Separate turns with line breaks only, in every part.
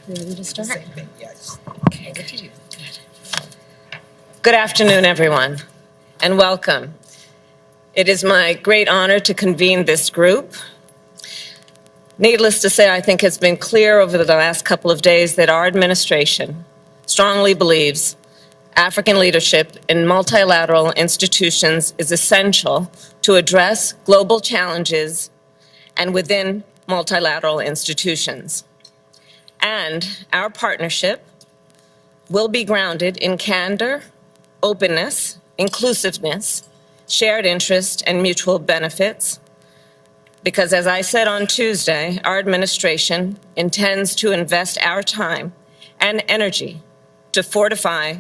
Ready to start?
Same thing, yes.
Okay, good. Good afternoon, everyone, and welcome. It is my great honor to convene this group. Needless to say, I think it's been clear over the last couple of days that our administration strongly believes African leadership in multilateral institutions is essential to address global challenges and within multilateral institutions. And our partnership will be grounded in candor, openness, inclusiveness, shared interest, and mutual benefits. Because as I said on Tuesday, our administration intends to invest our time and energy to fortify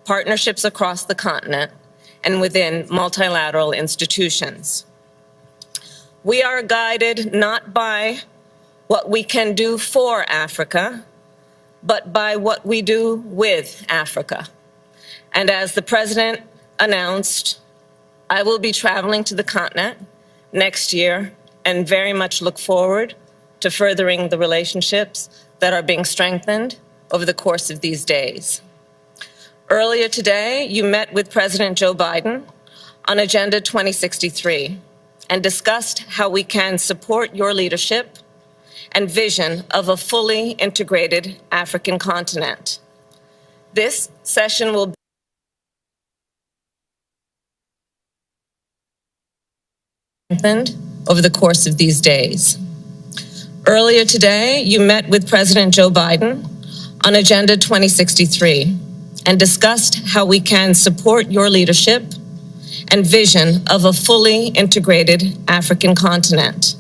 partnerships across the continent and within multilateral institutions. We are guided not by what we can do for Africa, but by what we do with Africa. And as the President announced, I will be traveling to the continent next year and very much look forward to furthering the relationships that are being strengthened over the course of these days. Earlier today, you met with President Joe Biden on Agenda 2063 and discussed how we can support your leadership and vision of a fully integrated African continent. This session will be strengthened over the course of these days. Earlier today, you met with President Joe Biden on Agenda 2063 and discussed how we can support your leadership and vision of a fully integrated African continent.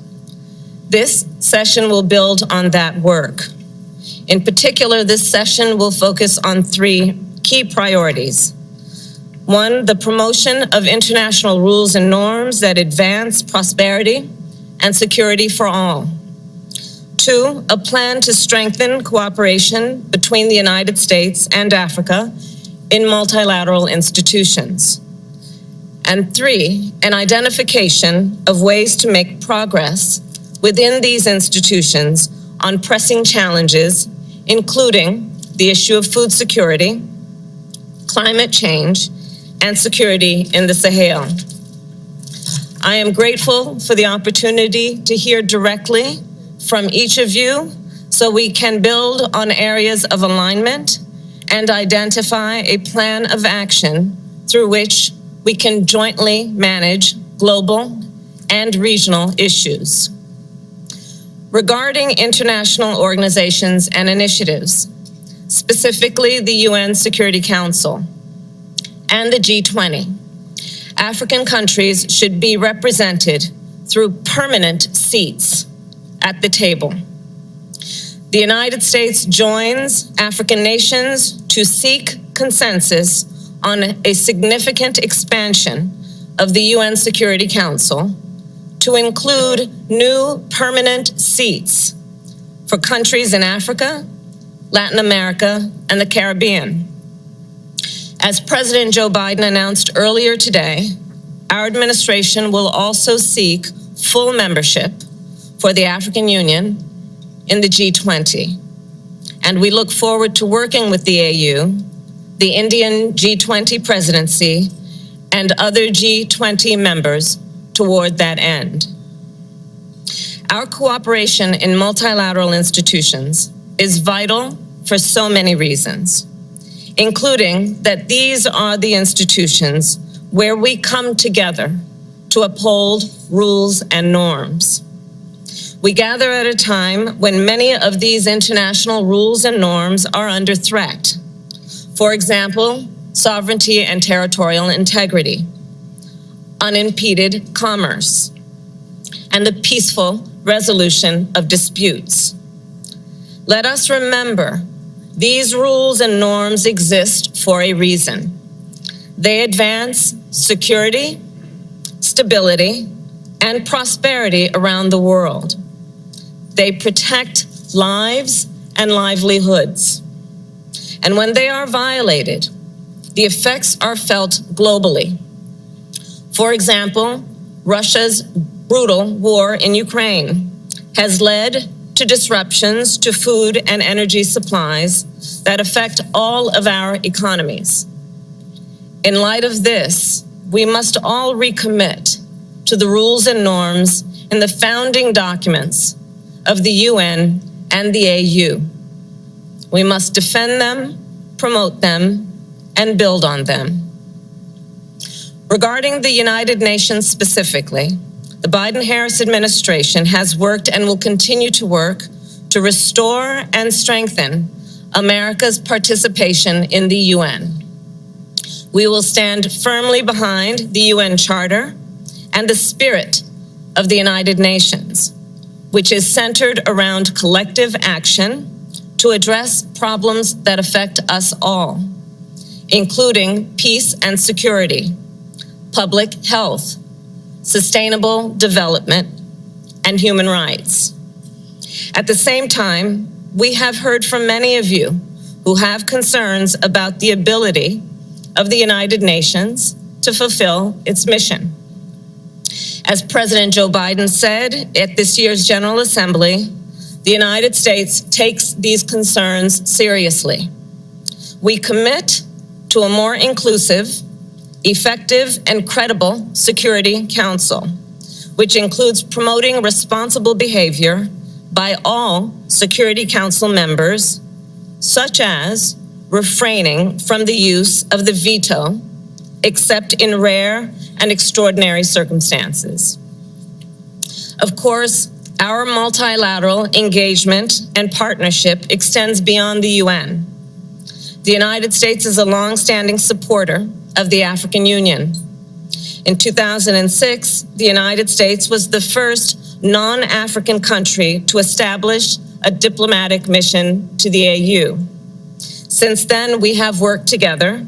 This session will build on that work. In particular, this session will focus on three key priorities. One, the promotion of international rules and norms that advance prosperity and security for all. Two, a plan to strengthen cooperation between the United States and Africa in multilateral institutions. And three, an identification of ways to make progress within these institutions on pressing challenges, including the issue of food security, climate change, and security in the Sahel. I am grateful for the opportunity to hear directly from each of you so we can build on areas of alignment and identify a plan of action through which we can jointly manage global and regional issues. Regarding international organizations and initiatives, specifically the UN Security Council and the G20, African countries should be represented through permanent seats at the table. The United States joins African nations to seek consensus on a significant expansion of the UN Security Council to include new permanent seats for countries in Africa, Latin America, and the Caribbean. As President Joe Biden announced earlier today, our administration will also seek full membership for the African Union in the G20. And we look forward to working with the AU, the Indian G20 presidency, and other G20 members toward that end. Our cooperation in multilateral institutions is vital for so many reasons, including that these are the institutions where we come together to uphold rules and norms. We gather at a time when many of these international rules and norms are under threat. For example, sovereignty and territorial integrity, unimpeded commerce, and the peaceful resolution of disputes. Let us remember, these rules and norms exist for a reason. They advance security, stability, and prosperity around the world. They protect lives and livelihoods. And when they are violated, the effects are felt globally. For example, Russia's brutal war in Ukraine has led to disruptions to food and energy supplies that affect all of our economies. In light of this, we must all recommit to the rules and norms in the founding documents of the UN and the AU. We must defend them, promote them, and build on them. Regarding the United Nations specifically, the Biden-Harris administration has worked and will continue to work to restore and strengthen America's participation in the UN. We will stand firmly behind the UN Charter and the spirit of the United Nations, which is centered around collective action to address problems that affect us all, including peace and security, public health, sustainable development, and human rights. At the same time, we have heard from many of you who have concerns about the ability of the United Nations to fulfill its mission. As President Joe Biden said at this year's General Assembly, the United States takes these concerns seriously. We commit to a more inclusive, effective, and credible Security Council, which includes promoting responsible behavior by all Security Council members, such as refraining from the use of the veto, except in rare and extraordinary circumstances. Of course, our multilateral engagement and partnership extends beyond the UN. The United States is a long-standing supporter of the African Union. In 2006, the United States was the first non-African country to establish a diplomatic mission to the AU. Since then, we have worked together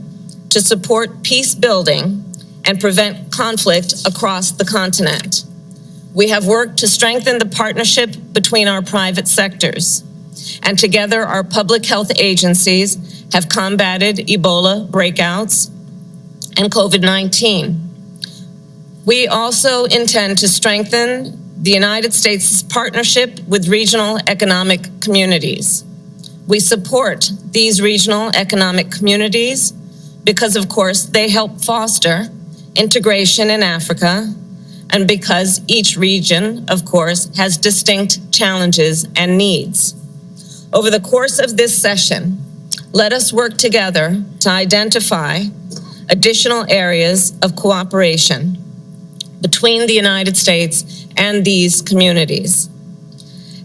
to support peace building and prevent conflict across the continent. We have worked to strengthen the partnership between our private sectors, and together our public health agencies have combated Ebola breakouts and COVID-19. We also intend to strengthen the United States' partnership with regional economic communities. We support these regional economic communities because, of course, they help foster integration in Africa, and because each region, of course, has distinct challenges and needs. Over the course of this session, let us work together to identify additional areas of cooperation between the United States and these communities.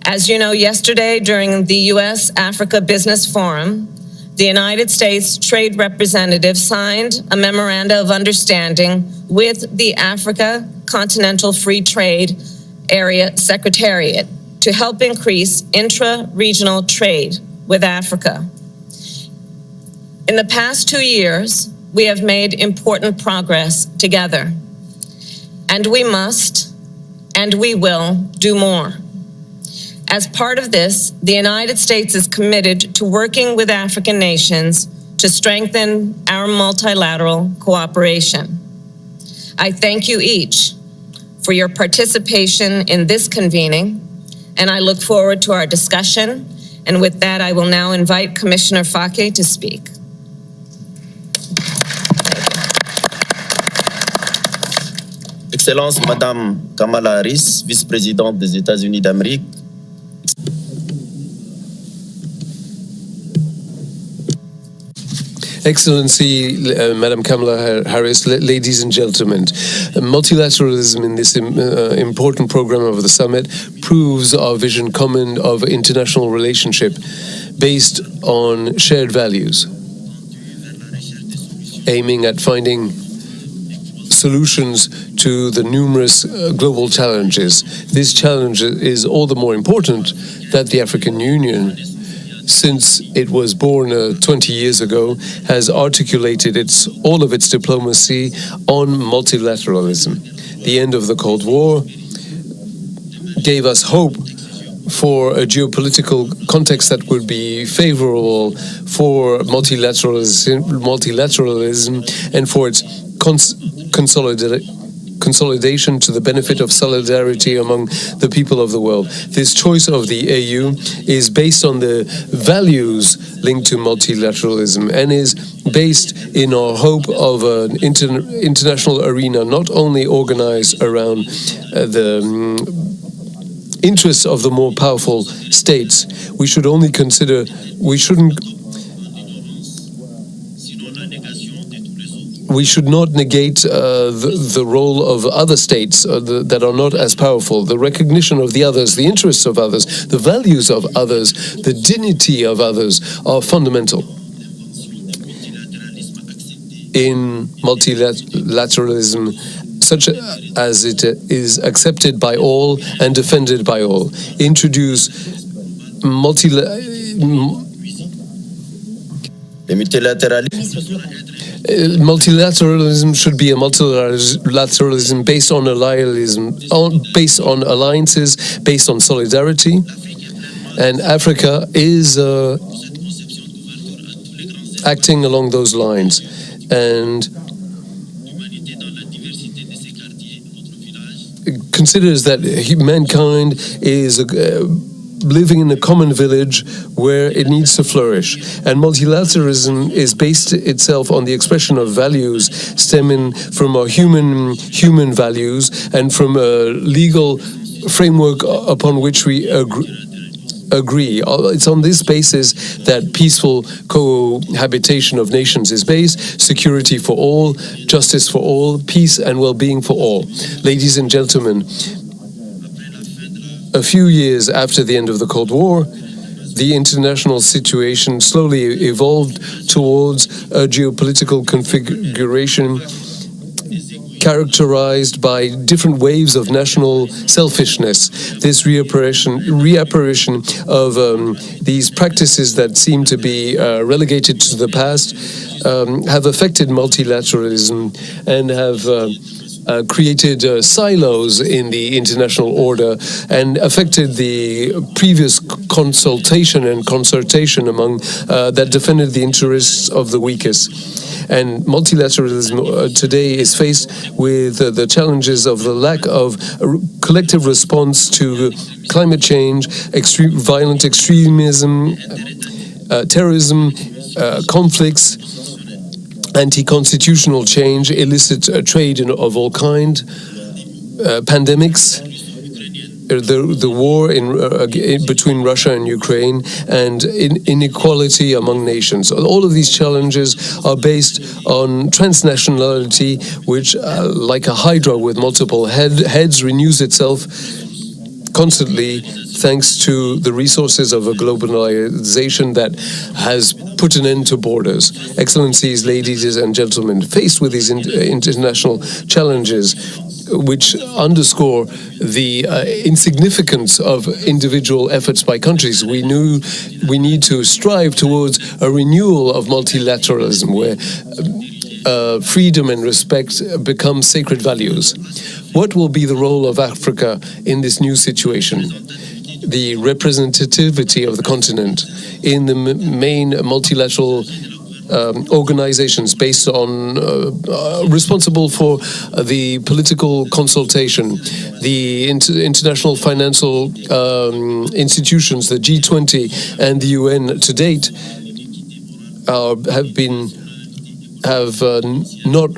As you know, yesterday during the U.S.-Africa Business Forum, the United States Trade Representative signed a memoranda of understanding with the Africa Continental Free Trade Area Secretariat to help increase intra-regional trade with Africa. In the past 2 years, we have made important progress together, and we must and we will do more. As part of this, the United States is committed to working with African nations to strengthen our multilateral cooperation. I thank you each for your participation in this convening, and I look forward to our discussion. And with that, I will now invite Commissioner Fake to speak.
Excellence, Madame Kamala Harris, vice-présidente des États-Unis d'Amérique.
Excellency, Madam Kamala Harris, ladies and gentlemen, multilateralism in this important program of the summit proves our vision common of international relationship based on shared values, aiming at finding solutions to the numerous global challenges. This challenge is all the more important that the African Union, since it was born 20 years ago, has articulated all of its diplomacy on multilateralism. The end of the Cold War gave us hope for a geopolitical context that would be favorable for multilateralism and for its consolidation to the benefit of solidarity among the people of the world. This choice of the AU is based on the values linked to multilateralism and is based in our hope of an international arena not only organized around the interests of the more powerful states. We shouldn't we should not negate the role of other states that are not as powerful. The recognition of the others, the interests of others, the values of others, the dignity of others are fundamental. In multilateralism, such as it is accepted by all and defended by all, introduce multilateralism should be a multilateralism based on alliances, based on solidarity, and Africa is acting along those lines and considers that mankind is living in a common village where it needs to flourish. And multilateralism is based itself on the expression of values stemming from our human values and from a legal framework upon which we agree. It's on this basis that peaceful cohabitation of nations is based, security for all, justice for all, peace and well-being for all. Ladies and gentlemen, a few years after the end of the Cold War, the international situation slowly evolved towards a geopolitical configuration characterized by different waves of national selfishness. This reapparition of these practices that seem to be relegated to the past have affected multilateralism and have created silos in the international order and affected the previous consultation and concertation among that defended the interests of the weakest. And multilateralism today is faced with the challenges of the lack of collective response to climate change, violent extremism, terrorism, conflicts, anti-constitutional change, illicit trade of all kind, pandemics, the war between Russia and Ukraine, and inequality among nations. All of these challenges are based on transnationality, which, like a hydra with multiple heads, renews itself constantly thanks to the resources of a globalization that has put an end to borders. Excellencies, ladies and gentlemen, faced with these international challenges, which underscore the insignificance of individual efforts by countries, we need to strive towards a renewal of multilateralism where freedom and respect become sacred values. What will be the role of Africa in this new situation? The representativity of the continent in the main multilateral organizations based on responsible for the political consultation, the international financial institutions, the G20 and the UN to date have not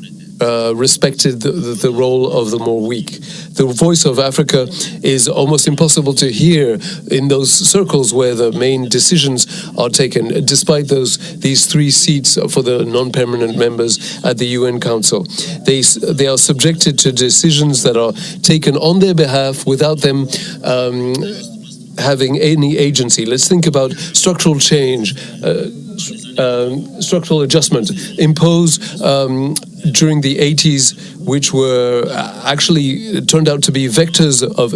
respected the role of the more weak. The voice of Africa is almost impossible to hear in those circles where the main decisions are taken, despite these 3 seats for the non-permanent members at the UN Council. They are subjected to decisions that are taken on their behalf without them having any agency. Let's think about structural change, structural adjustment imposed during the 80s, which were actually turned out to be vectors of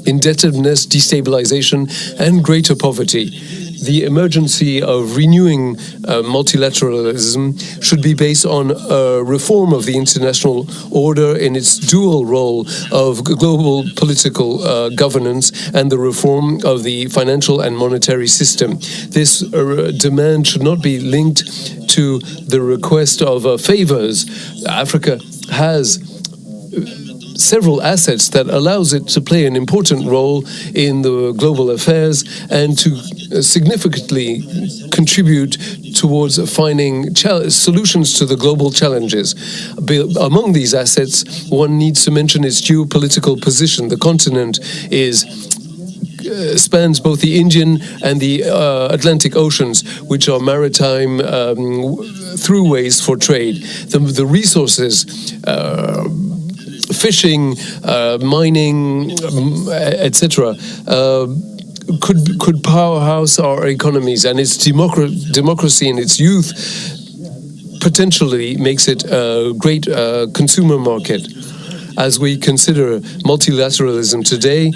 indebtedness, destabilization, and greater poverty. The emergency of renewing multilateralism should be based on a reform of the international order in its dual role of global political governance and the reform of the financial and monetary system. This demand should not be linked to the request of favors. Africa has several assets that allows it to play an important role in the global affairs and to significantly contribute towards finding solutions to the global challenges. Among these assets, one needs to mention its geopolitical position. The continent spans both the Indian and the Atlantic Oceans, which are maritime throughways for trade. The resources, fishing, mining, etc., could powerhouse our economies, and its democracy and its youth potentially makes it a great consumer market. As we consider multilateralism today,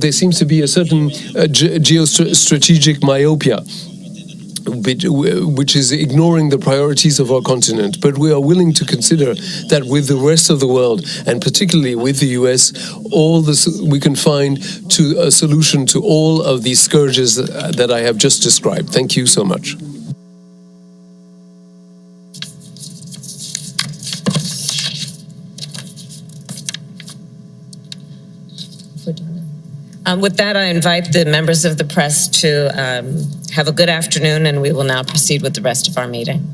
there seems to be a certain geostrategic myopia, which is ignoring the priorities of our continent. But we are willing to consider that with the rest of the world, and particularly with the US, we can find a solution to all of these scourges that I have just described. Thank you so much.
With that, I invite the members of the press to have a good afternoon, and we will now proceed with the rest of our meeting.